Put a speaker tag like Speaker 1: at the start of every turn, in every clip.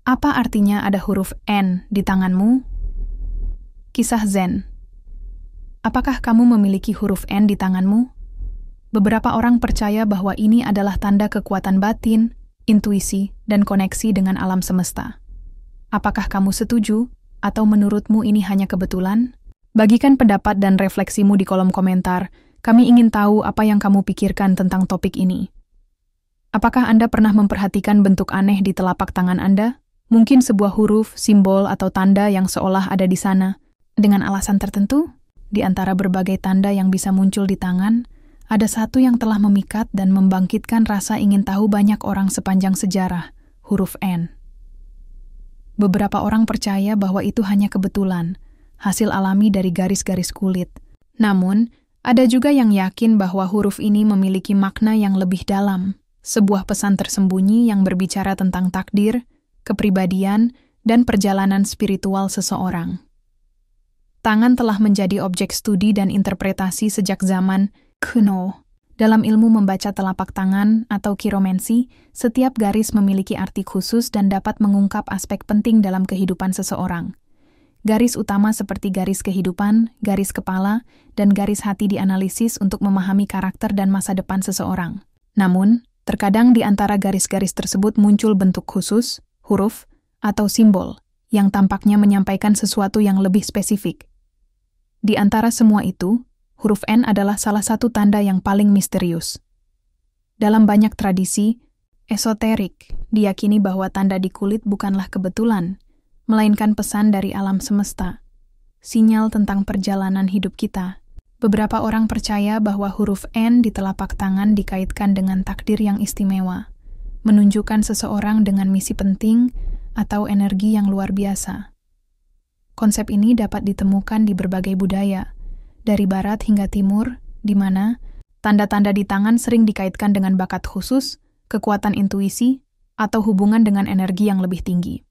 Speaker 1: Apa artinya ada huruf N di tanganmu? Kisah Zen. Apakah kamu memiliki huruf N di tanganmu? Beberapa orang percaya bahwa ini adalah tanda kekuatan batin, intuisi, dan koneksi dengan alam semesta. Apakah kamu setuju, atau menurutmu ini hanya kebetulan? Bagikan pendapat dan refleksimu di kolom komentar. Kami ingin tahu apa yang kamu pikirkan tentang topik ini. Apakah Anda pernah memperhatikan bentuk aneh di telapak tangan Anda? Mungkin sebuah huruf, simbol, atau tanda yang seolah ada di sana. Dengan alasan tertentu, di antara berbagai tanda yang bisa muncul di tangan, ada satu yang telah memikat dan membangkitkan rasa ingin tahu banyak orang sepanjang sejarah, huruf N. Beberapa orang percaya bahwa itu hanya kebetulan, hasil alami dari garis-garis kulit. Namun, ada juga yang yakin bahwa huruf ini memiliki makna yang lebih dalam, sebuah pesan tersembunyi yang berbicara tentang takdir, kepribadian, dan perjalanan spiritual seseorang. Tangan telah menjadi objek studi dan interpretasi sejak zaman kuno. Dalam ilmu membaca telapak tangan atau kiromansi, setiap garis memiliki arti khusus dan dapat mengungkap aspek penting dalam kehidupan seseorang. Garis utama seperti garis kehidupan, garis kepala, dan garis hati dianalisis untuk memahami karakter dan masa depan seseorang. Namun, terkadang di antara garis-garis tersebut muncul bentuk khusus, huruf, atau simbol, yang tampaknya menyampaikan sesuatu yang lebih spesifik. Di antara semua itu, huruf N adalah salah satu tanda yang paling misterius. Dalam banyak tradisi, esoterik diyakini bahwa tanda di kulit bukanlah kebetulan, melainkan pesan dari alam semesta, sinyal tentang perjalanan hidup kita. Beberapa orang percaya bahwa huruf N di telapak tangan dikaitkan dengan takdir yang istimewa, menunjukkan seseorang dengan misi penting atau energi yang luar biasa. Konsep ini dapat ditemukan di berbagai budaya, dari barat hingga timur, di mana tanda-tanda di tangan sering dikaitkan dengan bakat khusus, kekuatan intuisi, atau hubungan dengan energi yang lebih tinggi.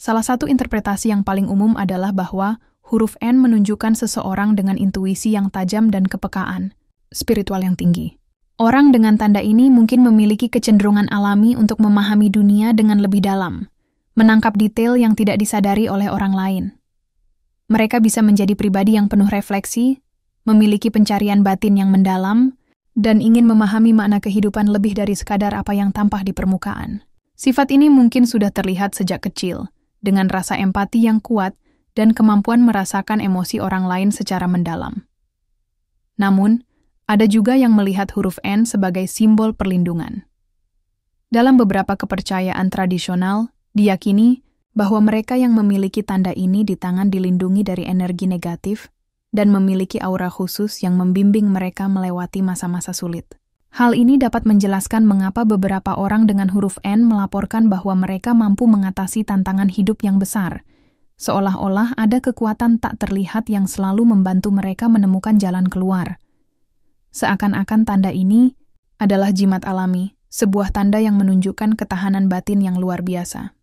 Speaker 1: Salah satu interpretasi yang paling umum adalah bahwa huruf N menunjukkan seseorang dengan intuisi yang tajam dan kepekaan, spiritual yang tinggi. Orang dengan tanda ini mungkin memiliki kecenderungan alami untuk memahami dunia dengan lebih dalam, menangkap detail yang tidak disadari oleh orang lain. Mereka bisa menjadi pribadi yang penuh refleksi, memiliki pencarian batin yang mendalam, dan ingin memahami makna kehidupan lebih dari sekadar apa yang tampak di permukaan. Sifat ini mungkin sudah terlihat sejak kecil, dengan rasa empati yang kuat dan kemampuan merasakan emosi orang lain secara mendalam. Namun, ada juga yang melihat huruf N sebagai simbol perlindungan. Dalam beberapa kepercayaan tradisional, diyakini bahwa mereka yang memiliki tanda ini di tangan dilindungi dari energi negatif dan memiliki aura khusus yang membimbing mereka melewati masa-masa sulit. Hal ini dapat menjelaskan mengapa beberapa orang dengan huruf N melaporkan bahwa mereka mampu mengatasi tantangan hidup yang besar, seolah-olah ada kekuatan tak terlihat yang selalu membantu mereka menemukan jalan keluar. Seakan-akan tanda ini adalah jimat alami, sebuah tanda yang menunjukkan ketahanan batin yang luar biasa.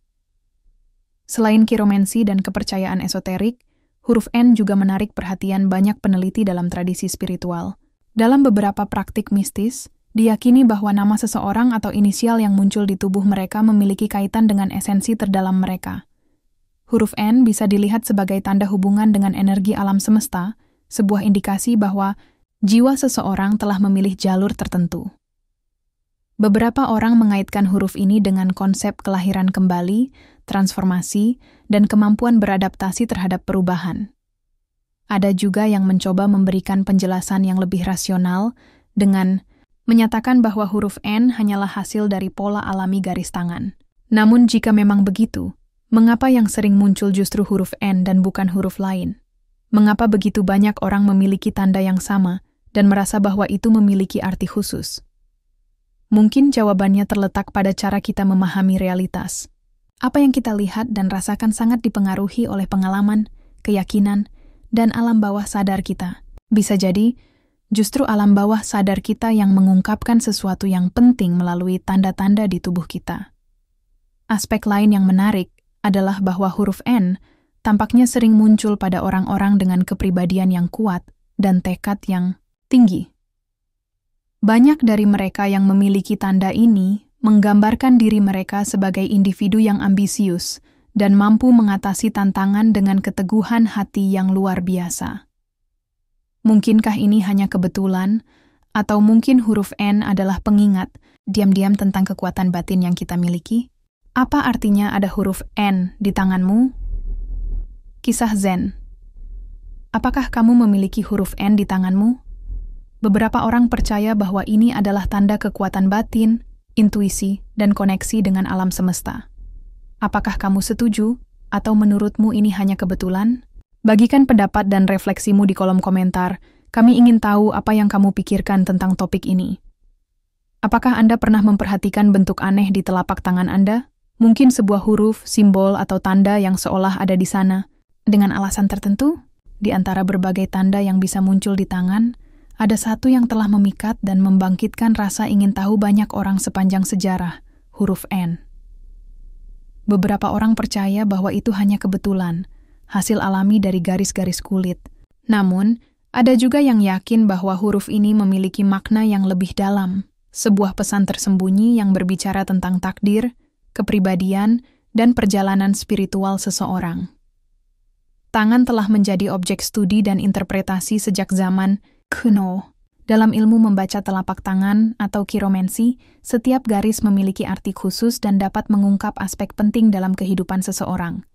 Speaker 1: Selain kiromansi dan kepercayaan esoterik, huruf N juga menarik perhatian banyak peneliti dalam tradisi spiritual. Dalam beberapa praktik mistis, diyakini bahwa nama seseorang atau inisial yang muncul di tubuh mereka memiliki kaitan dengan esensi terdalam mereka. Huruf N bisa dilihat sebagai tanda hubungan dengan energi alam semesta, sebuah indikasi bahwa jiwa seseorang telah memilih jalur tertentu. Beberapa orang mengaitkan huruf ini dengan konsep kelahiran kembali, transformasi, dan kemampuan beradaptasi terhadap perubahan. Ada juga yang mencoba memberikan penjelasan yang lebih rasional dengan menyatakan bahwa huruf N hanyalah hasil dari pola alami garis tangan. Namun jika memang begitu, mengapa yang sering muncul justru huruf N dan bukan huruf lain? Mengapa begitu banyak orang memiliki tanda yang sama dan merasa bahwa itu memiliki arti khusus? Mungkin jawabannya terletak pada cara kita memahami realitas. Apa yang kita lihat dan rasakan sangat dipengaruhi oleh pengalaman, keyakinan, dan alam bawah sadar kita. Bisa jadi, justru alam bawah sadar kita yang mengungkapkan sesuatu yang penting melalui tanda-tanda di tubuh kita. Aspek lain yang menarik adalah bahwa huruf N tampaknya sering muncul pada orang-orang dengan kepribadian yang kuat dan tekad yang tinggi. Banyak dari mereka yang memiliki tanda ini menggambarkan diri mereka sebagai individu yang ambisius dan mampu mengatasi tantangan dengan keteguhan hati yang luar biasa. Mungkinkah ini hanya kebetulan, atau mungkin huruf N adalah pengingat diam-diam tentang kekuatan batin yang kita miliki? Apa artinya ada huruf N di tanganmu? Kisah Zen. Apakah kamu memiliki huruf N di tanganmu? Beberapa orang percaya bahwa ini adalah tanda kekuatan batin, intuisi, dan koneksi dengan alam semesta. Apakah kamu setuju, atau menurutmu ini hanya kebetulan? Bagikan pendapat dan refleksimu di kolom komentar. Kami ingin tahu apa yang kamu pikirkan tentang topik ini. Apakah Anda pernah memperhatikan bentuk aneh di telapak tangan Anda? Mungkin sebuah huruf, simbol, atau tanda yang seolah ada di sana. Dengan alasan tertentu, di antara berbagai tanda yang bisa muncul di tangan, ada satu yang telah memikat dan membangkitkan rasa ingin tahu banyak orang sepanjang sejarah, huruf N. Beberapa orang percaya bahwa itu hanya kebetulan, hasil alami dari garis-garis kulit. Namun, ada juga yang yakin bahwa huruf ini memiliki makna yang lebih dalam, sebuah pesan tersembunyi yang berbicara tentang takdir, kepribadian, dan perjalanan spiritual seseorang. Tangan telah menjadi objek studi dan interpretasi sejak zaman kuno. Dalam ilmu membaca telapak tangan atau kiromansi, setiap garis memiliki arti khusus dan dapat mengungkap aspek penting dalam kehidupan seseorang.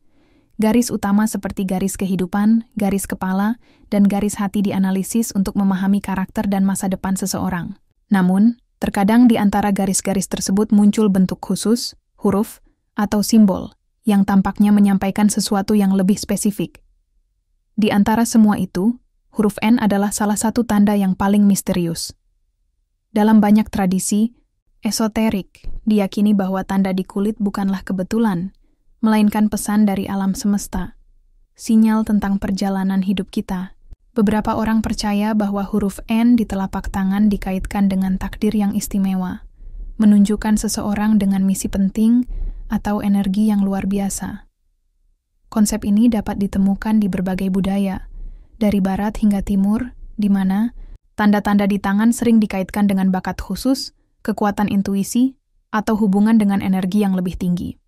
Speaker 1: Garis utama seperti garis kehidupan, garis kepala, dan garis hati dianalisis untuk memahami karakter dan masa depan seseorang. Namun, terkadang di antara garis-garis tersebut muncul bentuk khusus, huruf, atau simbol, yang tampaknya menyampaikan sesuatu yang lebih spesifik. Di antara semua itu, huruf N adalah salah satu tanda yang paling misterius. Dalam banyak tradisi, esoterik diyakini bahwa tanda di kulit bukanlah kebetulan, melainkan pesan dari alam semesta, sinyal tentang perjalanan hidup kita. Beberapa orang percaya bahwa huruf N di telapak tangan dikaitkan dengan takdir yang istimewa, menunjukkan seseorang dengan misi penting atau energi yang luar biasa. Konsep ini dapat ditemukan di berbagai budaya, dari barat hingga timur, di mana tanda-tanda di tangan sering dikaitkan dengan bakat khusus, kekuatan intuisi, atau hubungan dengan energi yang lebih tinggi.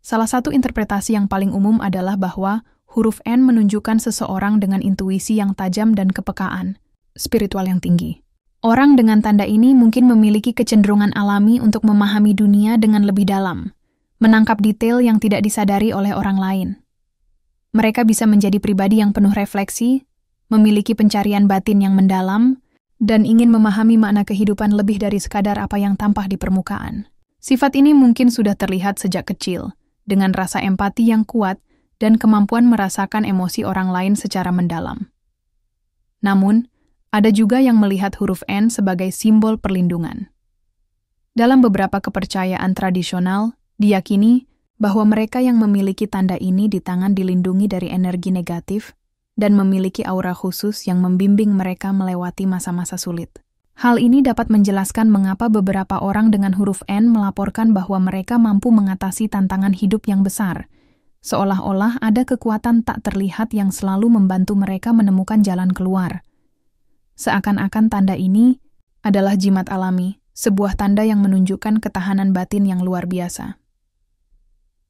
Speaker 1: Salah satu interpretasi yang paling umum adalah bahwa huruf N menunjukkan seseorang dengan intuisi yang tajam dan kepekaan, spiritual yang tinggi. Orang dengan tanda ini mungkin memiliki kecenderungan alami untuk memahami dunia dengan lebih dalam, menangkap detail yang tidak disadari oleh orang lain. Mereka bisa menjadi pribadi yang penuh refleksi, memiliki pencarian batin yang mendalam, dan ingin memahami makna kehidupan lebih dari sekadar apa yang tampak di permukaan. Sifat ini mungkin sudah terlihat sejak kecil, dengan rasa empati yang kuat dan kemampuan merasakan emosi orang lain secara mendalam. Namun, ada juga yang melihat huruf N sebagai simbol perlindungan. Dalam beberapa kepercayaan tradisional, diyakini bahwa mereka yang memiliki tanda ini di tangan dilindungi dari energi negatif dan memiliki aura khusus yang membimbing mereka melewati masa-masa sulit. Hal ini dapat menjelaskan mengapa beberapa orang dengan huruf N melaporkan bahwa mereka mampu mengatasi tantangan hidup yang besar, seolah-olah ada kekuatan tak terlihat yang selalu membantu mereka menemukan jalan keluar. Seakan-akan tanda ini adalah jimat alami, sebuah tanda yang menunjukkan ketahanan batin yang luar biasa.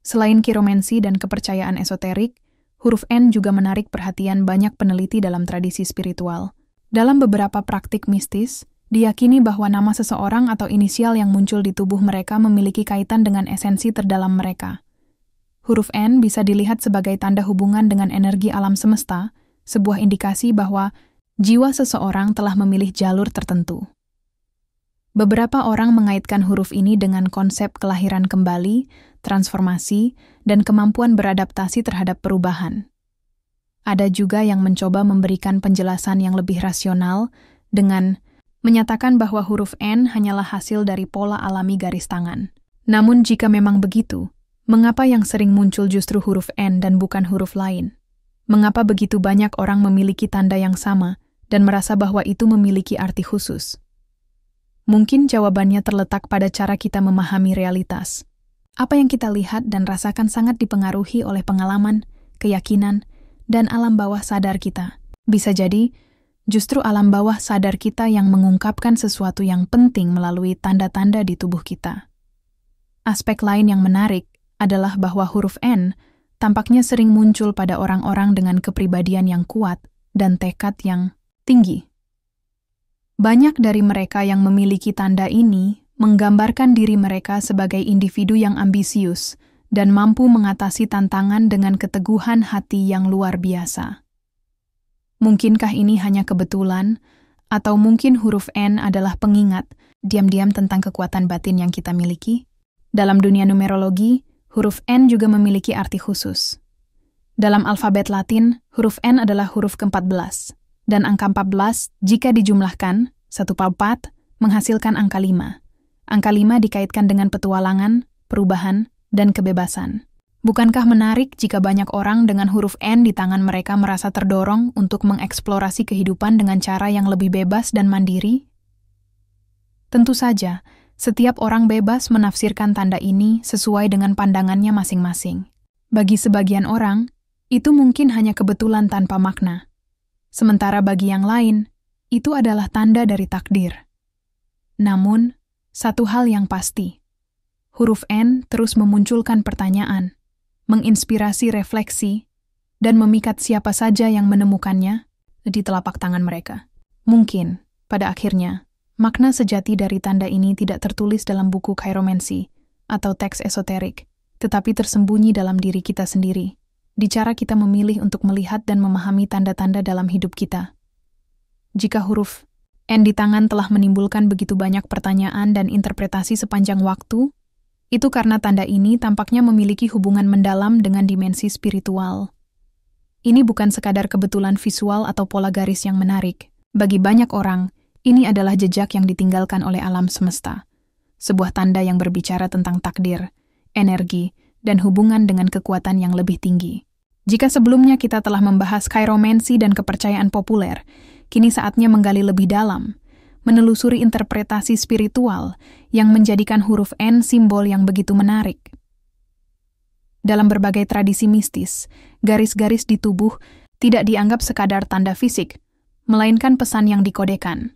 Speaker 1: Selain kiromansi dan kepercayaan esoterik, huruf N juga menarik perhatian banyak peneliti dalam tradisi spiritual. Dalam beberapa praktik mistis, diyakini bahwa nama seseorang atau inisial yang muncul di tubuh mereka memiliki kaitan dengan esensi terdalam mereka. Huruf N bisa dilihat sebagai tanda hubungan dengan energi alam semesta, sebuah indikasi bahwa jiwa seseorang telah memilih jalur tertentu. Beberapa orang mengaitkan huruf ini dengan konsep kelahiran kembali, transformasi, dan kemampuan beradaptasi terhadap perubahan. Ada juga yang mencoba memberikan penjelasan yang lebih rasional dengan menyatakan bahwa huruf N hanyalah hasil dari pola alami garis tangan. Namun jika memang begitu, mengapa yang sering muncul justru huruf N dan bukan huruf lain? Mengapa begitu banyak orang memiliki tanda yang sama dan merasa bahwa itu memiliki arti khusus? Mungkin jawabannya terletak pada cara kita memahami realitas. Apa yang kita lihat dan rasakan sangat dipengaruhi oleh pengalaman, keyakinan, dan alam bawah sadar kita. Bisa jadi, Justru alam bawah sadar kita yang mengungkapkan sesuatu yang penting melalui tanda-tanda di tubuh kita. Aspek lain yang menarik adalah bahwa huruf N tampaknya sering muncul pada orang-orang dengan kepribadian yang kuat dan tekad yang tinggi. Banyak dari mereka yang memiliki tanda ini menggambarkan diri mereka sebagai individu yang ambisius dan mampu mengatasi tantangan dengan keteguhan hati yang luar biasa. Mungkinkah ini hanya kebetulan, atau mungkin huruf N adalah pengingat diam-diam tentang kekuatan batin yang kita miliki? Dalam dunia numerologi, huruf N juga memiliki arti khusus. Dalam alfabet Latin, huruf N adalah huruf ke-14, dan angka 14 jika dijumlahkan, 1/4, menghasilkan angka 5. Angka 5 dikaitkan dengan petualangan, perubahan, dan kebebasan. Bukankah menarik jika banyak orang dengan huruf N di tangan mereka merasa terdorong untuk mengeksplorasi kehidupan dengan cara yang lebih bebas dan mandiri? Tentu saja, setiap orang bebas menafsirkan tanda ini sesuai dengan pandangannya masing-masing. Bagi sebagian orang, itu mungkin hanya kebetulan tanpa makna. Sementara bagi yang lain, itu adalah tanda dari takdir. Namun, satu hal yang pasti, huruf N terus memunculkan pertanyaan, menginspirasi refleksi, dan memikat siapa saja yang menemukannya di telapak tangan mereka. Mungkin, pada akhirnya, makna sejati dari tanda ini tidak tertulis dalam buku chiromancy atau teks esoterik, tetapi tersembunyi dalam diri kita sendiri, di cara kita memilih untuk melihat dan memahami tanda-tanda dalam hidup kita. Jika huruf N di tangan telah menimbulkan begitu banyak pertanyaan dan interpretasi sepanjang waktu, itu karena tanda ini tampaknya memiliki hubungan mendalam dengan dimensi spiritual. Ini bukan sekadar kebetulan visual atau pola garis yang menarik. Bagi banyak orang, ini adalah jejak yang ditinggalkan oleh alam semesta, sebuah tanda yang berbicara tentang takdir, energi, dan hubungan dengan kekuatan yang lebih tinggi. Jika sebelumnya kita telah membahas chiromancy dan kepercayaan populer, kini saatnya menggali lebih dalam, menelusuri interpretasi spiritual yang menjadikan huruf N simbol yang begitu menarik. Dalam berbagai tradisi mistis, garis-garis di tubuh tidak dianggap sekadar tanda fisik, melainkan pesan yang dikodekan.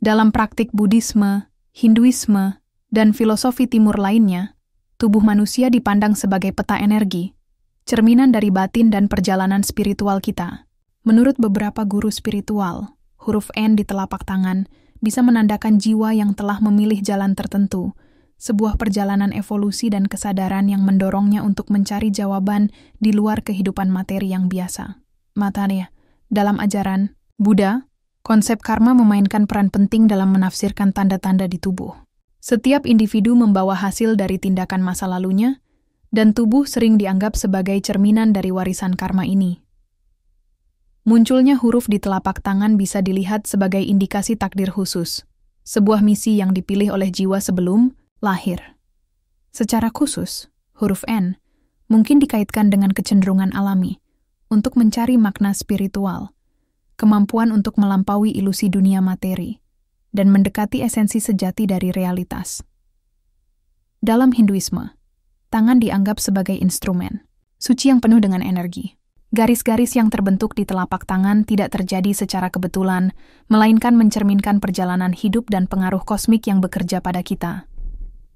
Speaker 1: Dalam praktik Buddhisme, Hinduisme, dan filosofi timur lainnya, tubuh manusia dipandang sebagai peta energi, cerminan dari batin dan perjalanan spiritual kita. Menurut beberapa guru spiritual, huruf N di telapak tangan bisa menandakan jiwa yang telah memilih jalan tertentu, sebuah perjalanan evolusi dan kesadaran yang mendorongnya untuk mencari jawaban di luar kehidupan materi yang biasa. Matanya, dalam ajaran Buddha, konsep karma memainkan peran penting dalam menafsirkan tanda-tanda di tubuh. Setiap individu membawa hasil dari tindakan masa lalunya, dan tubuh sering dianggap sebagai cerminan dari warisan karma ini. Munculnya huruf di telapak tangan bisa dilihat sebagai indikasi takdir khusus, sebuah misi yang dipilih oleh jiwa sebelum lahir. Secara khusus, huruf N mungkin dikaitkan dengan kecenderungan alami untuk mencari makna spiritual, kemampuan untuk melampaui ilusi dunia materi, dan mendekati esensi sejati dari realitas. Dalam Hinduisme, tangan dianggap sebagai instrumen, suci yang penuh dengan energi. Garis-garis yang terbentuk di telapak tangan tidak terjadi secara kebetulan, melainkan mencerminkan perjalanan hidup dan pengaruh kosmik yang bekerja pada kita.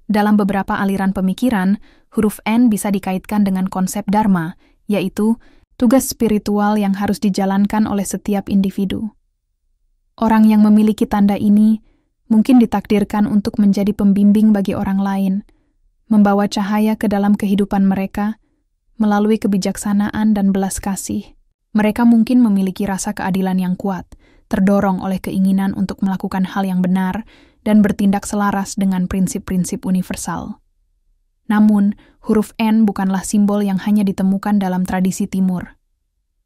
Speaker 1: Dalam beberapa aliran pemikiran, huruf N bisa dikaitkan dengan konsep dharma, yaitu tugas spiritual yang harus dijalankan oleh setiap individu. Orang yang memiliki tanda ini mungkin ditakdirkan untuk menjadi pembimbing bagi orang lain, membawa cahaya ke dalam kehidupan mereka melalui kebijaksanaan dan belas kasih. Mereka mungkin memiliki rasa keadilan yang kuat, terdorong oleh keinginan untuk melakukan hal yang benar dan bertindak selaras dengan prinsip-prinsip universal. Namun, huruf N bukanlah simbol yang hanya ditemukan dalam tradisi timur.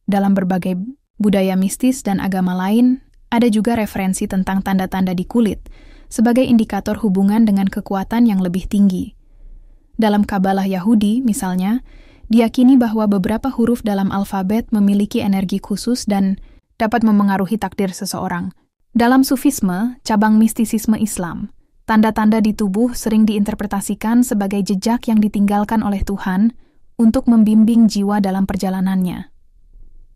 Speaker 1: Dalam berbagai budaya mistis dan agama lain, ada juga referensi tentang tanda-tanda di kulit sebagai indikator hubungan dengan kekuatan yang lebih tinggi. Dalam Kabalah Yahudi, misalnya, diyakini bahwa beberapa huruf dalam alfabet memiliki energi khusus dan dapat memengaruhi takdir seseorang. Dalam Sufisme, cabang mistisisme Islam, tanda-tanda di tubuh sering diinterpretasikan sebagai jejak yang ditinggalkan oleh Tuhan untuk membimbing jiwa dalam perjalanannya.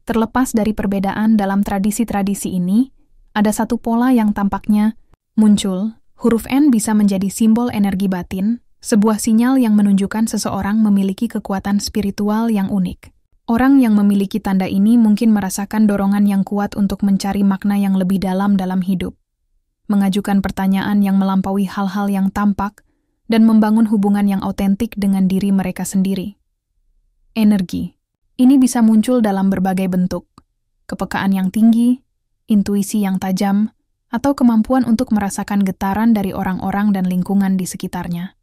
Speaker 1: Terlepas dari perbedaan dalam tradisi-tradisi ini, ada satu pola yang tampaknya muncul. Huruf N bisa menjadi simbol energi batin, sebuah sinyal yang menunjukkan seseorang memiliki kekuatan spiritual yang unik. Orang yang memiliki tanda ini mungkin merasakan dorongan yang kuat untuk mencari makna yang lebih dalam hidup, mengajukan pertanyaan yang melampaui hal-hal yang tampak, dan membangun hubungan yang autentik dengan diri mereka sendiri. Energi ini bisa muncul dalam berbagai bentuk: kepekaan yang tinggi, intuisi yang tajam, atau kemampuan untuk merasakan getaran dari orang-orang dan lingkungan di sekitarnya.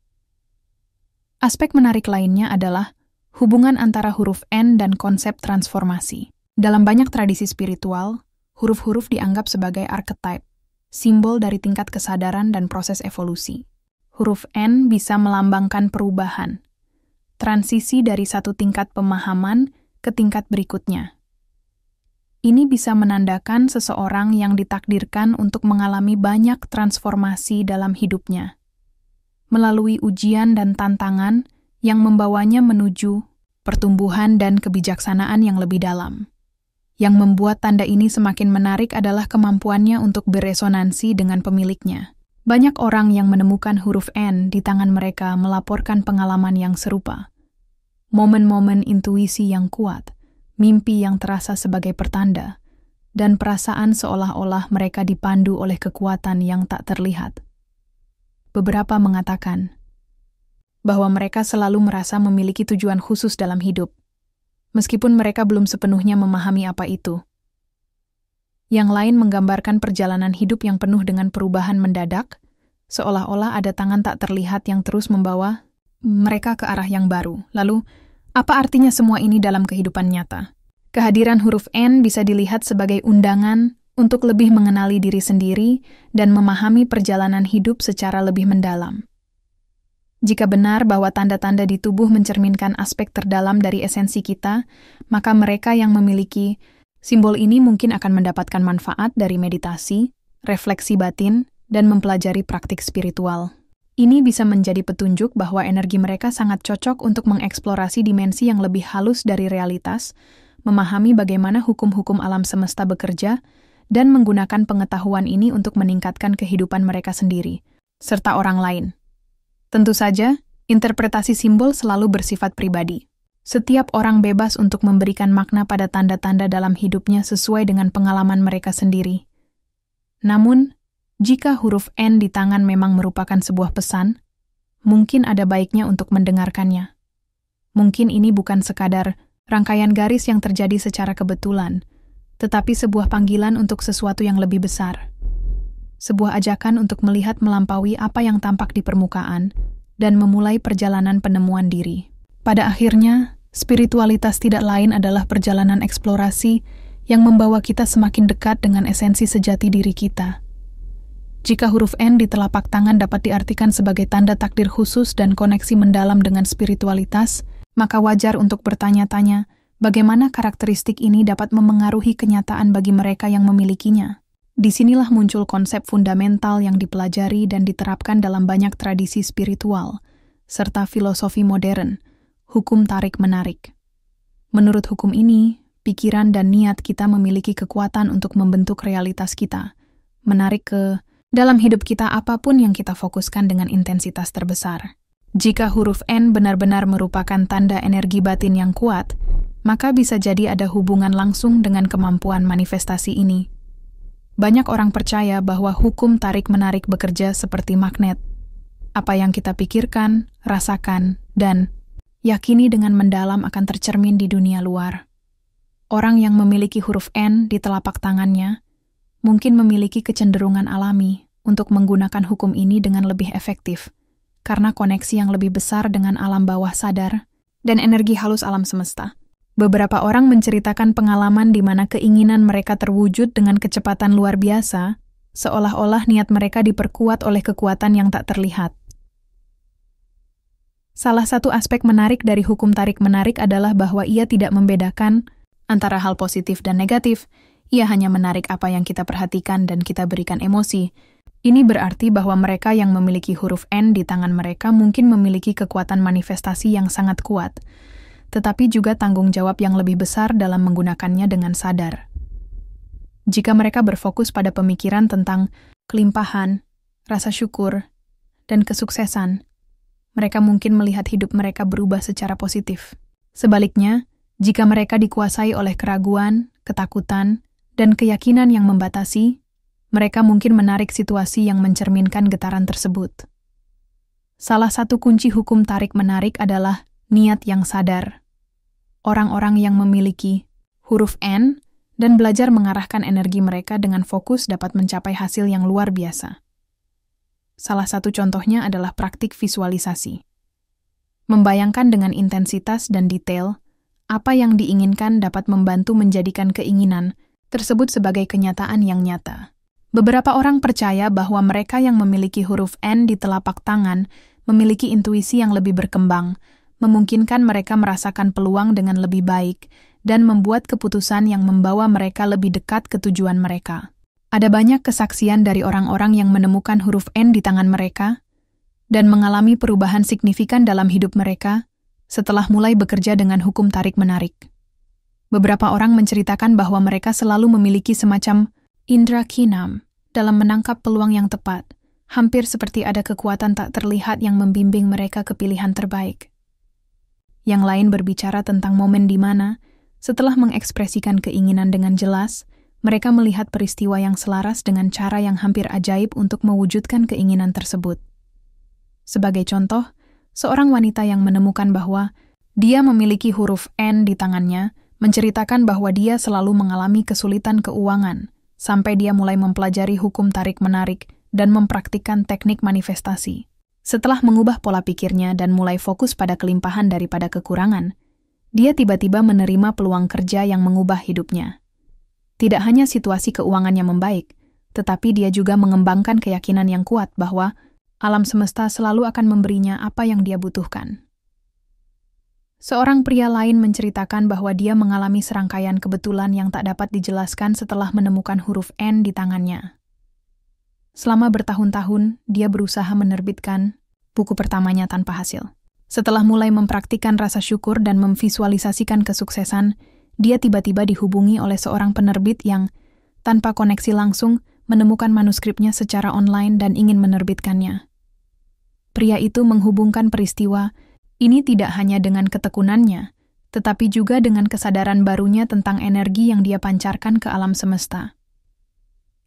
Speaker 1: Aspek menarik lainnya adalah hubungan antara huruf N dan konsep transformasi. Dalam banyak tradisi spiritual, huruf-huruf dianggap sebagai archetype, simbol dari tingkat kesadaran dan proses evolusi. Huruf N bisa melambangkan perubahan, transisi dari satu tingkat pemahaman ke tingkat berikutnya. Ini bisa menandakan seseorang yang ditakdirkan untuk mengalami banyak transformasi dalam hidupnya, melalui ujian dan tantangan yang membawanya menuju pertumbuhan dan kebijaksanaan yang lebih dalam. Yang membuat tanda ini semakin menarik adalah kemampuannya untuk beresonansi dengan pemiliknya. Banyak orang yang menemukan huruf N di tangan mereka melaporkan pengalaman yang serupa. Momen-momen intuisi yang kuat, mimpi yang terasa sebagai pertanda, dan perasaan seolah-olah mereka dipandu oleh kekuatan yang tak terlihat. Beberapa mengatakan bahwa mereka selalu merasa memiliki tujuan khusus dalam hidup, meskipun mereka belum sepenuhnya memahami apa itu. Yang lain menggambarkan perjalanan hidup yang penuh dengan perubahan mendadak, seolah-olah ada tangan tak terlihat yang terus membawa mereka ke arah yang baru. Lalu, apa artinya semua ini dalam kehidupan nyata? Kehadiran huruf N bisa dilihat sebagai undangan untuk lebih mengenali diri sendiri dan memahami perjalanan hidup secara lebih mendalam. Jika benar bahwa tanda-tanda di tubuh mencerminkan aspek terdalam dari esensi kita, maka mereka yang memiliki simbol ini mungkin akan mendapatkan manfaat dari meditasi, refleksi batin, dan mempelajari praktik spiritual. Ini bisa menjadi petunjuk bahwa energi mereka sangat cocok untuk mengeksplorasi dimensi yang lebih halus dari realitas, memahami bagaimana hukum-hukum alam semesta bekerja, dan menggunakan pengetahuan ini untuk meningkatkan kehidupan mereka sendiri, serta orang lain. Tentu saja, interpretasi simbol selalu bersifat pribadi. Setiap orang bebas untuk memberikan makna pada tanda-tanda dalam hidupnya sesuai dengan pengalaman mereka sendiri. Namun, jika huruf N di tangan memang merupakan sebuah pesan, mungkin ada baiknya untuk mendengarkannya. Mungkin ini bukan sekadar rangkaian garis yang terjadi secara kebetulan, tetapi sebuah panggilan untuk sesuatu yang lebih besar. Sebuah ajakan untuk melihat melampaui apa yang tampak di permukaan dan memulai perjalanan penemuan diri. Pada akhirnya, spiritualitas tidak lain adalah perjalanan eksplorasi yang membawa kita semakin dekat dengan esensi sejati diri kita. Jika huruf N di telapak tangan dapat diartikan sebagai tanda takdir khusus dan koneksi mendalam dengan spiritualitas, maka wajar untuk bertanya-tanya bagaimana karakteristik ini dapat memengaruhi kenyataan bagi mereka yang memilikinya. Disinilah muncul konsep fundamental yang dipelajari dan diterapkan dalam banyak tradisi spiritual, serta filosofi modern, hukum tarik-menarik. Menurut hukum ini, pikiran dan niat kita memiliki kekuatan untuk membentuk realitas kita, menarik ke dalam hidup kita apapun yang kita fokuskan dengan intensitas terbesar. Jika huruf N benar-benar merupakan tanda energi batin yang kuat, maka bisa jadi ada hubungan langsung dengan kemampuan manifestasi ini. Banyak orang percaya bahwa hukum tarik-menarik bekerja seperti magnet. Apa yang kita pikirkan, rasakan, dan yakini dengan mendalam akan tercermin di dunia luar. Orang yang memiliki huruf N di telapak tangannya mungkin memiliki kecenderungan alami untuk menggunakan hukum ini dengan lebih efektif, karena koneksi yang lebih besar dengan alam bawah sadar dan energi halus alam semesta. Beberapa orang menceritakan pengalaman di mana keinginan mereka terwujud dengan kecepatan luar biasa, seolah-olah niat mereka diperkuat oleh kekuatan yang tak terlihat. Salah satu aspek menarik dari hukum tarik-menarik adalah bahwa ia tidak membedakan antara hal positif dan negatif. Ia hanya menarik apa yang kita perhatikan dan kita berikan emosi. Ini berarti bahwa mereka yang memiliki huruf N di tangan mereka mungkin memiliki kekuatan manifestasi yang sangat kuat. tetapi juga tanggung jawab yang lebih besar dalam menggunakannya dengan sadar. Jika mereka berfokus pada pemikiran tentang kelimpahan, rasa syukur, dan kesuksesan, mereka mungkin melihat hidup mereka berubah secara positif. Sebaliknya, jika mereka dikuasai oleh keraguan, ketakutan, dan keyakinan yang membatasi, mereka mungkin menarik situasi yang mencerminkan getaran tersebut. Salah satu kunci hukum tarik-menarik adalah niat yang sadar. Orang-orang yang memiliki huruf N dan belajar mengarahkan energi mereka dengan fokus dapat mencapai hasil yang luar biasa. Salah satu contohnya adalah praktik visualisasi. Membayangkan dengan intensitas dan detail, apa yang diinginkan dapat membantu menjadikan keinginan tersebut sebagai kenyataan yang nyata. Beberapa orang percaya bahwa mereka yang memiliki huruf N di telapak tangan memiliki intuisi yang lebih berkembang, memungkinkan mereka merasakan peluang dengan lebih baik, dan membuat keputusan yang membawa mereka lebih dekat ke tujuan mereka. Ada banyak kesaksian dari orang-orang yang menemukan huruf N di tangan mereka dan mengalami perubahan signifikan dalam hidup mereka setelah mulai bekerja dengan hukum tarik-menarik. Beberapa orang menceritakan bahwa mereka selalu memiliki semacam indra keenam dalam menangkap peluang yang tepat, hampir seperti ada kekuatan tak terlihat yang membimbing mereka ke pilihan terbaik. Yang lain berbicara tentang momen di mana, setelah mengekspresikan keinginan dengan jelas, mereka melihat peristiwa yang selaras dengan cara yang hampir ajaib untuk mewujudkan keinginan tersebut. Sebagai contoh, seorang wanita yang menemukan bahwa dia memiliki huruf N di tangannya menceritakan bahwa dia selalu mengalami kesulitan keuangan sampai dia mulai mempelajari hukum tarik-menarik dan mempraktikkan teknik manifestasi. Setelah mengubah pola pikirnya dan mulai fokus pada kelimpahan daripada kekurangan, dia tiba-tiba menerima peluang kerja yang mengubah hidupnya. Tidak hanya situasi keuangannya membaik, tetapi dia juga mengembangkan keyakinan yang kuat bahwa alam semesta selalu akan memberinya apa yang dia butuhkan. Seorang pria lain menceritakan bahwa dia mengalami serangkaian kebetulan yang tak dapat dijelaskan setelah menemukan huruf N di tangannya. Selama bertahun-tahun, dia berusaha menerbitkan buku pertamanya tanpa hasil. Setelah mulai mempraktikkan rasa syukur dan memvisualisasikan kesuksesan, dia tiba-tiba dihubungi oleh seorang penerbit yang, tanpa koneksi langsung, menemukan manuskripnya secara online dan ingin menerbitkannya. Pria itu menghubungkan peristiwa ini tidak hanya dengan ketekunannya, tetapi juga dengan kesadaran barunya tentang energi yang dia pancarkan ke alam semesta.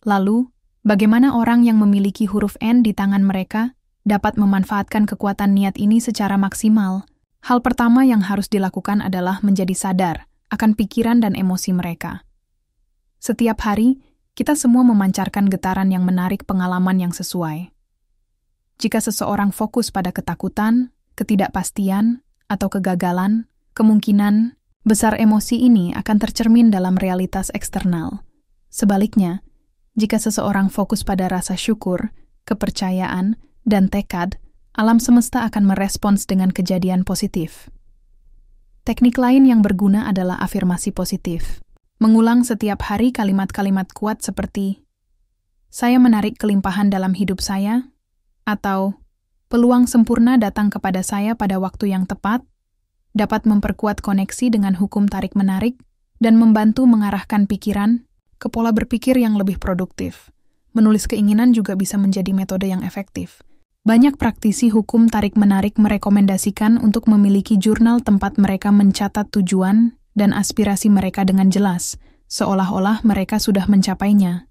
Speaker 1: Lalu, bagaimana orang yang memiliki huruf N di tangan mereka dapat memanfaatkan kekuatan niat ini secara maksimal? Hal pertama yang harus dilakukan adalah menjadi sadar akan pikiran dan emosi mereka. Setiap hari, kita semua memancarkan getaran yang menarik pengalaman yang sesuai. Jika seseorang fokus pada ketakutan, ketidakpastian, atau kegagalan, kemungkinan besar emosi ini akan tercermin dalam realitas eksternal. Sebaliknya, jika seseorang fokus pada rasa syukur, kepercayaan, dan tekad, alam semesta akan merespons dengan kejadian positif. Teknik lain yang berguna adalah afirmasi positif. Mengulang setiap hari kalimat-kalimat kuat seperti, "Saya menarik kelimpahan dalam hidup saya," atau "Peluang sempurna datang kepada saya pada waktu yang tepat," dapat memperkuat koneksi dengan hukum tarik-menarik dan membantu mengarahkan pikiran ke pola berpikir yang lebih produktif. Menulis keinginan juga bisa menjadi metode yang efektif. Banyak praktisi hukum tarik-menarik merekomendasikan untuk memiliki jurnal tempat mereka mencatat tujuan dan aspirasi mereka dengan jelas, seolah-olah mereka sudah mencapainya.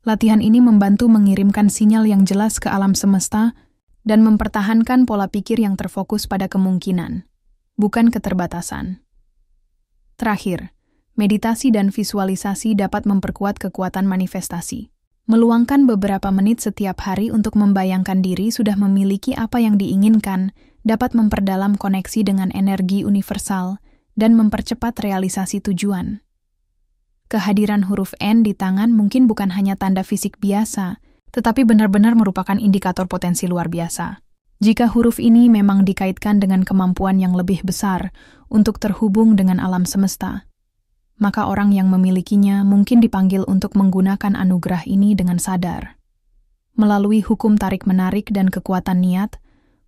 Speaker 1: Latihan ini membantu mengirimkan sinyal yang jelas ke alam semesta dan mempertahankan pola pikir yang terfokus pada kemungkinan, bukan keterbatasan. Terakhir, meditasi dan visualisasi dapat memperkuat kekuatan manifestasi. Meluangkan beberapa menit setiap hari untuk membayangkan diri sudah memiliki apa yang diinginkan dapat memperdalam koneksi dengan energi universal dan mempercepat realisasi tujuan. Kehadiran huruf N di tangan mungkin bukan hanya tanda fisik biasa, tetapi benar-benar merupakan indikator potensi luar biasa. Jika huruf ini memang dikaitkan dengan kemampuan yang lebih besar untuk terhubung dengan alam semesta, maka orang yang memilikinya mungkin dipanggil untuk menggunakan anugerah ini dengan sadar. Melalui hukum tarik-menarik dan kekuatan niat,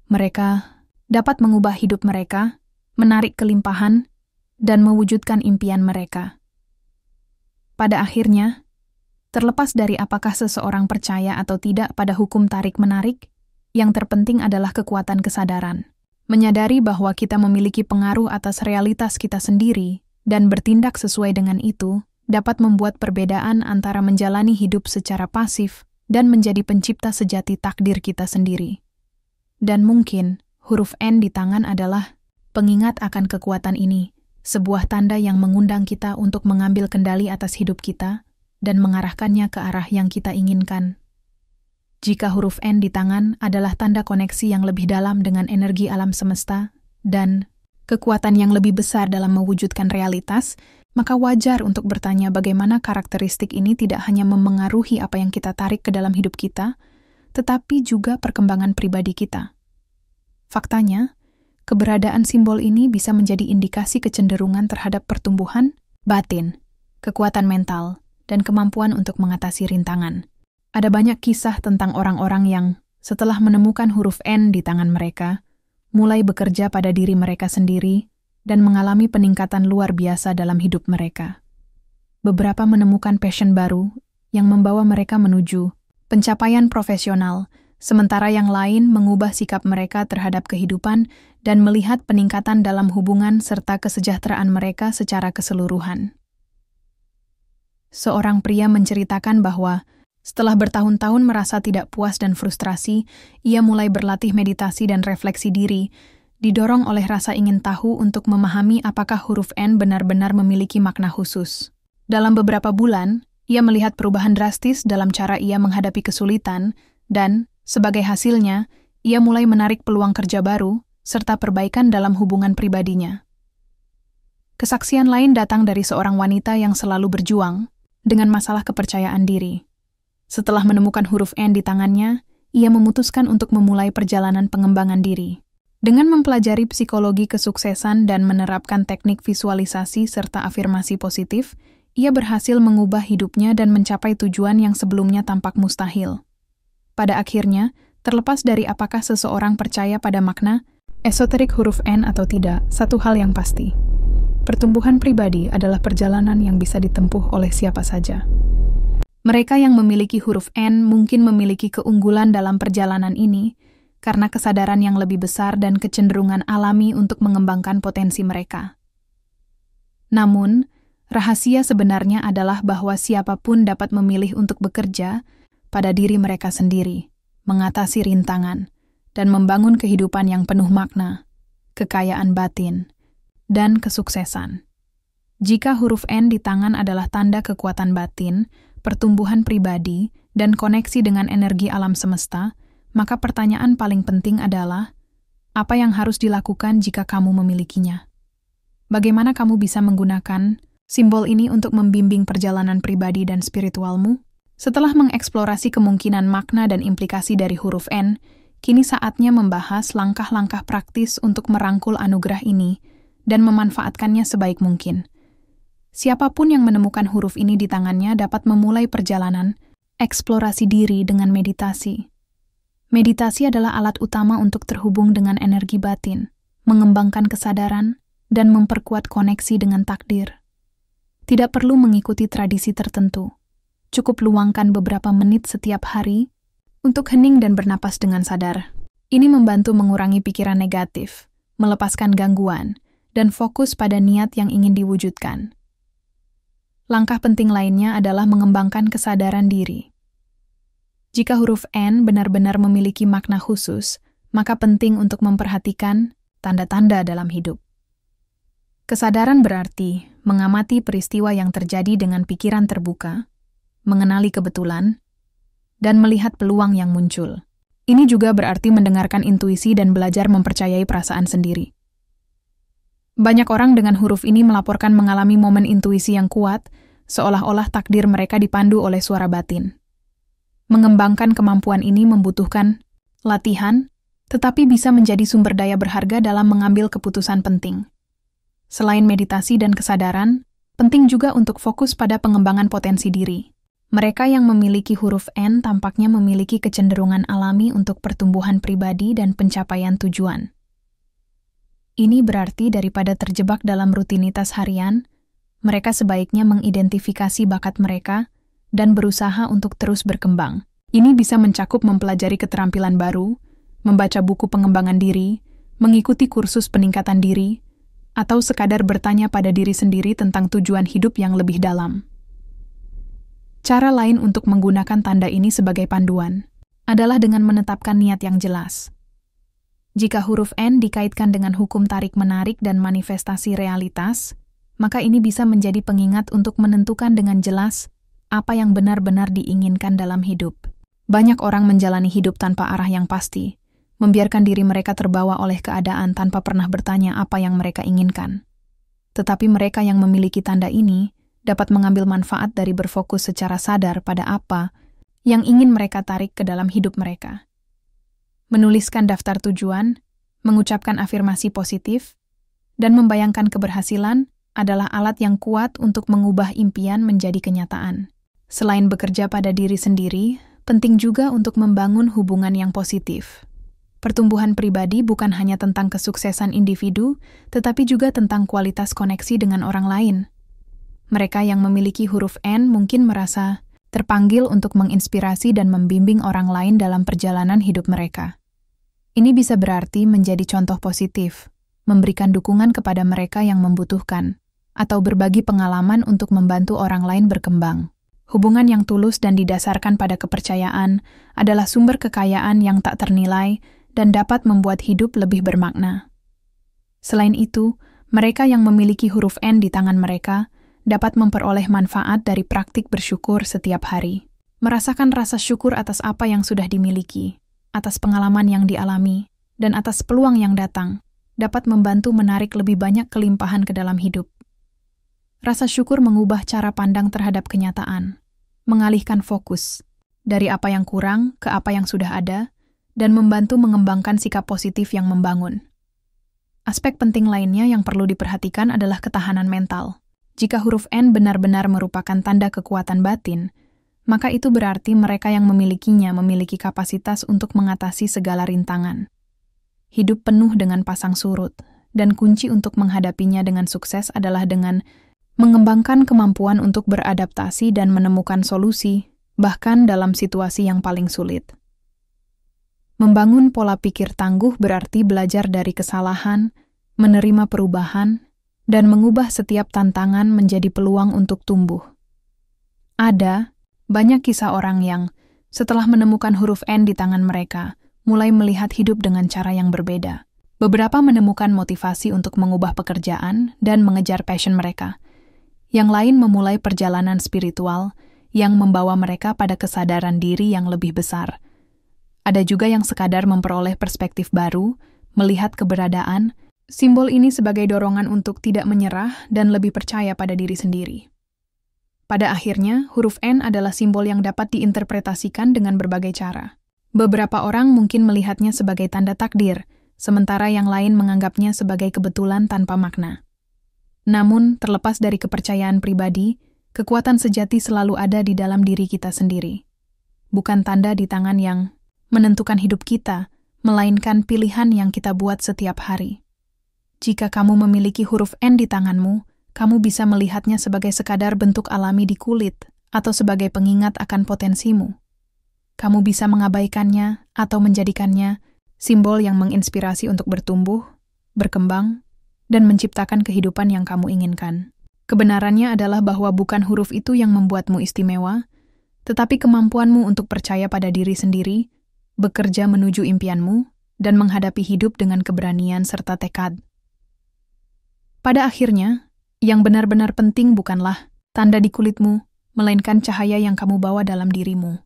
Speaker 1: mereka dapat mengubah hidup mereka menarik kelimpahan, dan mewujudkan impian mereka. Pada akhirnya, terlepas dari apakah seseorang percaya atau tidak pada hukum tarik-menarik, yang terpenting adalah kekuatan kesadaran. Menyadari bahwa kita memiliki pengaruh atas realitas kita sendiri dan bertindak sesuai dengan itu dapat membuat perbedaan antara menjalani hidup secara pasif dan menjadi pencipta sejati takdir kita sendiri. Dan mungkin huruf N di tangan adalah pengingat akan kekuatan ini, sebuah tanda yang mengundang kita untuk mengambil kendali atas hidup kita dan mengarahkannya ke arah yang kita inginkan. Jika huruf N di tangan adalah tanda koneksi yang lebih dalam dengan energi alam semesta dan kekuatan yang lebih besar dalam mewujudkan realitas, maka wajar untuk bertanya bagaimana karakteristik ini tidak hanya memengaruhi apa yang kita tarik ke dalam hidup kita, tetapi juga perkembangan pribadi kita. Faktanya, keberadaan simbol ini bisa menjadi indikasi kecenderungan terhadap pertumbuhan batin, kekuatan mental, dan kemampuan untuk mengatasi rintangan. Ada banyak kisah tentang orang-orang yang, setelah menemukan huruf N di tangan mereka, mulai bekerja pada diri mereka sendiri dan mengalami peningkatan luar biasa dalam hidup mereka. Beberapa menemukan passion baru yang membawa mereka menuju pencapaian profesional, sementara yang lain mengubah sikap mereka terhadap kehidupan dan melihat peningkatan dalam hubungan serta kesejahteraan mereka secara keseluruhan. Seorang pria menceritakan bahwa setelah bertahun-tahun merasa tidak puas dan frustrasi, ia mulai berlatih meditasi dan refleksi diri, didorong oleh rasa ingin tahu untuk memahami apakah huruf N benar-benar memiliki makna khusus. Dalam beberapa bulan, ia melihat perubahan drastis dalam cara ia menghadapi kesulitan, dan, sebagai hasilnya, ia mulai menarik peluang kerja baru, serta perbaikan dalam hubungan pribadinya. Kesaksian lain datang dari seorang wanita yang selalu berjuang dengan masalah kepercayaan diri. Setelah menemukan huruf N di tangannya, ia memutuskan untuk memulai perjalanan pengembangan diri. Dengan mempelajari psikologi kesuksesan dan menerapkan teknik visualisasi serta afirmasi positif, ia berhasil mengubah hidupnya dan mencapai tujuan yang sebelumnya tampak mustahil. Pada akhirnya, terlepas dari apakah seseorang percaya pada makna esoterik huruf N atau tidak, satu hal yang pasti. Pertumbuhan pribadi adalah perjalanan yang bisa ditempuh oleh siapa saja. Mereka yang memiliki huruf N mungkin memiliki keunggulan dalam perjalanan ini karena kesadaran yang lebih besar dan kecenderungan alami untuk mengembangkan potensi mereka. Namun, rahasia sebenarnya adalah bahwa siapapun dapat memilih untuk bekerja pada diri mereka sendiri, mengatasi rintangan, dan membangun kehidupan yang penuh makna, kekayaan batin, dan kesuksesan. Jika huruf N di tangan adalah tanda kekuatan batin, pertumbuhan pribadi, dan koneksi dengan energi alam semesta, maka pertanyaan paling penting adalah, apa yang harus dilakukan jika kamu memilikinya? Bagaimana kamu bisa menggunakan simbol ini untuk membimbing perjalanan pribadi dan spiritualmu? Setelah mengeksplorasi kemungkinan makna dan implikasi dari huruf N, kini saatnya membahas langkah-langkah praktis untuk merangkul anugerah ini dan memanfaatkannya sebaik mungkin. Siapapun yang menemukan huruf ini di tangannya dapat memulai perjalanan eksplorasi diri dengan meditasi. Meditasi adalah alat utama untuk terhubung dengan energi batin, mengembangkan kesadaran, dan memperkuat koneksi dengan takdir. Tidak perlu mengikuti tradisi tertentu. Cukup luangkan beberapa menit setiap hari untuk hening dan bernapas dengan sadar. Ini membantu mengurangi pikiran negatif, melepaskan gangguan, dan fokus pada niat yang ingin diwujudkan. Langkah penting lainnya adalah mengembangkan kesadaran diri. Jika huruf N benar-benar memiliki makna khusus, maka penting untuk memperhatikan tanda-tanda dalam hidup. Kesadaran berarti mengamati peristiwa yang terjadi dengan pikiran terbuka, mengenali kebetulan, dan melihat peluang yang muncul. Ini juga berarti mendengarkan intuisi dan belajar mempercayai perasaan sendiri. Banyak orang dengan huruf ini melaporkan mengalami momen intuisi yang kuat, seolah-olah takdir mereka dipandu oleh suara batin. Mengembangkan kemampuan ini membutuhkan latihan, tetapi bisa menjadi sumber daya berharga dalam mengambil keputusan penting. Selain meditasi dan kesadaran, penting juga untuk fokus pada pengembangan potensi diri. Mereka yang memiliki huruf N tampaknya memiliki kecenderungan alami untuk pertumbuhan pribadi dan pencapaian tujuan. Ini berarti daripada terjebak dalam rutinitas harian, mereka sebaiknya mengidentifikasi bakat mereka dan berusaha untuk terus berkembang. Ini bisa mencakup mempelajari keterampilan baru, membaca buku pengembangan diri, mengikuti kursus peningkatan diri, atau sekadar bertanya pada diri sendiri tentang tujuan hidup yang lebih dalam. Cara lain untuk menggunakan tanda ini sebagai panduan adalah dengan menetapkan niat yang jelas. Jika huruf N dikaitkan dengan hukum tarik-menarik dan manifestasi realitas, maka ini bisa menjadi pengingat untuk menentukan dengan jelas apa yang benar-benar diinginkan dalam hidup. Banyak orang menjalani hidup tanpa arah yang pasti, membiarkan diri mereka terbawa oleh keadaan tanpa pernah bertanya apa yang mereka inginkan. Tetapi mereka yang memiliki tanda ini dapat mengambil manfaat dari berfokus secara sadar pada apa yang ingin mereka tarik ke dalam hidup mereka. Menuliskan daftar tujuan, mengucapkan afirmasi positif, dan membayangkan keberhasilan adalah alat yang kuat untuk mengubah impian menjadi kenyataan. Selain bekerja pada diri sendiri, penting juga untuk membangun hubungan yang positif. Pertumbuhan pribadi bukan hanya tentang kesuksesan individu, tetapi juga tentang kualitas koneksi dengan orang lain. Mereka yang memiliki huruf N mungkin merasa terpanggil untuk menginspirasi dan membimbing orang lain dalam perjalanan hidup mereka. Ini bisa berarti menjadi contoh positif, memberikan dukungan kepada mereka yang membutuhkan, atau berbagi pengalaman untuk membantu orang lain berkembang. Hubungan yang tulus dan didasarkan pada kepercayaan adalah sumber kekayaan yang tak ternilai dan dapat membuat hidup lebih bermakna. Selain itu, mereka yang memiliki huruf N di tangan mereka dapat memperoleh manfaat dari praktik bersyukur setiap hari. Merasakan rasa syukur atas apa yang sudah dimiliki, atas pengalaman yang dialami, dan atas peluang yang datang, dapat membantu menarik lebih banyak kelimpahan ke dalam hidup. Rasa syukur mengubah cara pandang terhadap kenyataan, mengalihkan fokus dari apa yang kurang ke apa yang sudah ada, dan membantu mengembangkan sikap positif yang membangun. Aspek penting lainnya yang perlu diperhatikan adalah ketahanan mental. Jika huruf N benar-benar merupakan tanda kekuatan batin, maka itu berarti mereka yang memilikinya memiliki kapasitas untuk mengatasi segala rintangan. Hidup penuh dengan pasang surut, dan kunci untuk menghadapinya dengan sukses adalah dengan mengembangkan kemampuan untuk beradaptasi dan menemukan solusi, bahkan dalam situasi yang paling sulit. Membangun pola pikir tangguh berarti belajar dari kesalahan, menerima perubahan, dan mengubah setiap tantangan menjadi peluang untuk tumbuh. Ada banyak kisah orang yang, setelah menemukan huruf N di tangan mereka, mulai melihat hidup dengan cara yang berbeda. Beberapa menemukan motivasi untuk mengubah pekerjaan dan mengejar passion mereka. Yang lain memulai perjalanan spiritual yang membawa mereka pada kesadaran diri yang lebih besar. Ada juga yang sekadar memperoleh perspektif baru, melihat keberadaan, simbol ini sebagai dorongan untuk tidak menyerah dan lebih percaya pada diri sendiri. Pada akhirnya, huruf N adalah simbol yang dapat diinterpretasikan dengan berbagai cara. Beberapa orang mungkin melihatnya sebagai tanda takdir, sementara yang lain menganggapnya sebagai kebetulan tanpa makna. Namun, terlepas dari kepercayaan pribadi, kekuatan sejati selalu ada di dalam diri kita sendiri. Bukan tanda di tangan yang menentukan hidup kita, melainkan pilihan yang kita buat setiap hari. Jika kamu memiliki huruf N di tanganmu, kamu bisa melihatnya sebagai sekadar bentuk alami di kulit atau sebagai pengingat akan potensimu. Kamu bisa mengabaikannya atau menjadikannya simbol yang menginspirasi untuk bertumbuh, berkembang, dan menciptakan kehidupan yang kamu inginkan. Kebenarannya adalah bahwa bukan huruf itu yang membuatmu istimewa, tetapi kemampuanmu untuk percaya pada diri sendiri, bekerja menuju impianmu, dan menghadapi hidup dengan keberanian serta tekad. Pada akhirnya, yang benar-benar penting bukanlah tanda di kulitmu, melainkan cahaya yang kamu bawa dalam dirimu.